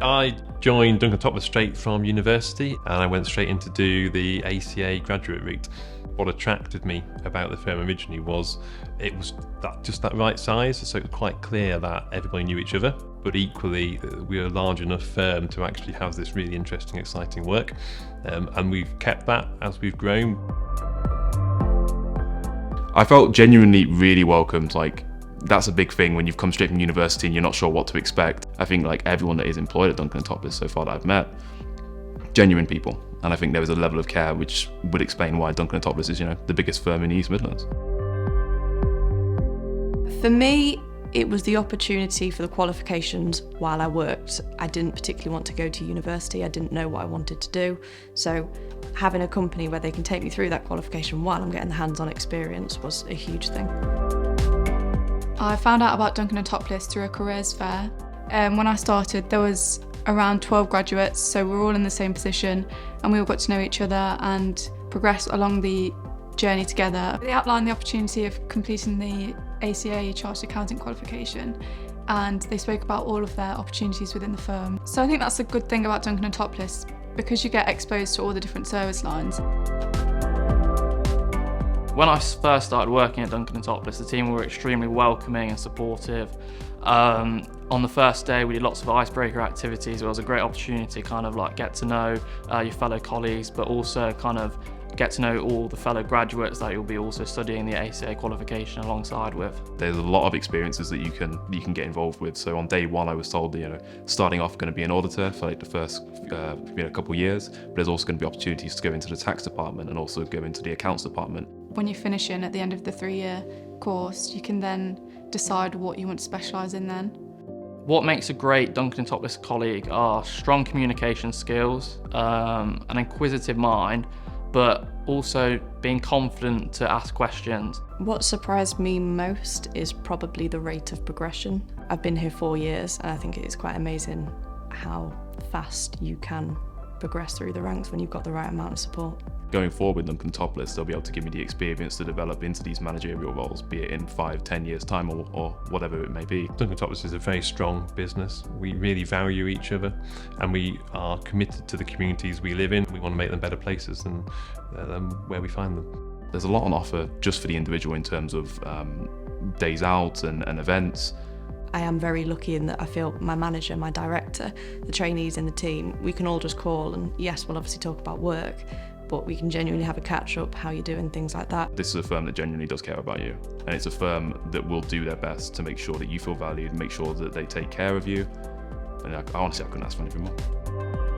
I joined Duncan Toplis straight from university, and I went straight in to do the ACA graduate route. What attracted me about the firm originally was it was just that right size, so it was quite clear that everybody knew each other, but equally we were a large enough firm to actually have this really interesting, exciting work, and we've kept that as we've grown. I felt genuinely really welcomed. Like, that's a big thing when you've come straight from university and you're not sure what to expect. I think like everyone that is employed at Duncan and Toplis so far that I've met, genuine people. And I think there was a level of care which would explain why Duncan and Toplis is, the biggest firm in the East Midlands. For me, it was the opportunity for the qualifications while I worked. I didn't particularly want to go to university. I didn't know what I wanted to do. So having a company where they can take me through that qualification while I'm getting the hands-on experience was a huge thing. I found out about Duncan and Toplis through a careers fair. When I started, there was around 12 graduates, so we were all in the same position and we all got to know each other and progress along the journey together. They outlined the opportunity of completing the ACA Chartered Accountant qualification, and they spoke about all of their opportunities within the firm. So I think that's a good thing about Duncan and Toplis, because you get exposed to all the different service lines. When I first started working at Duncan and Toplis, the team were extremely welcoming and supportive. On the first day, we did lots of icebreaker activities. It was a great opportunity to kind of like get to know your fellow colleagues, but also kind of get to know all the fellow graduates that you'll be also studying the ACA qualification alongside with. There's a lot of experiences that you can get involved with. So on day one, I was told, starting off going to be an auditor for like the first couple of years, but there's also going to be opportunities to go into the tax department and also go into the accounts department. When you finish in at the end of the 3-year course, you can then decide what you want to specialise in then. What makes a great Duncan and Toplis colleague are strong communication skills, an inquisitive mind, but also being confident to ask questions. What surprised me most is probably the rate of progression. I've been here 4 years and I think it is quite amazing how fast you can progress through the ranks when you've got the right amount of support. Going forward with Duncan Toplis, they'll be able to give me the experience to develop into these managerial roles, be it in 5-10 years time or whatever it may be. Duncan Toplis is a very strong business. We really value each other and we are committed to the communities we live in. We want to make them better places than where we find them. There's a lot on offer just for the individual in terms of days out and events. I am very lucky in that I feel my manager, my director, the trainees in the team, we can all just call and yes, we'll obviously talk about work, but we can genuinely have a catch up, how you're doing, things like that. This is a firm that genuinely does care about you, and it's a firm that will do their best to make sure that you feel valued, make sure that they take care of you, and honestly I couldn't ask for anything more.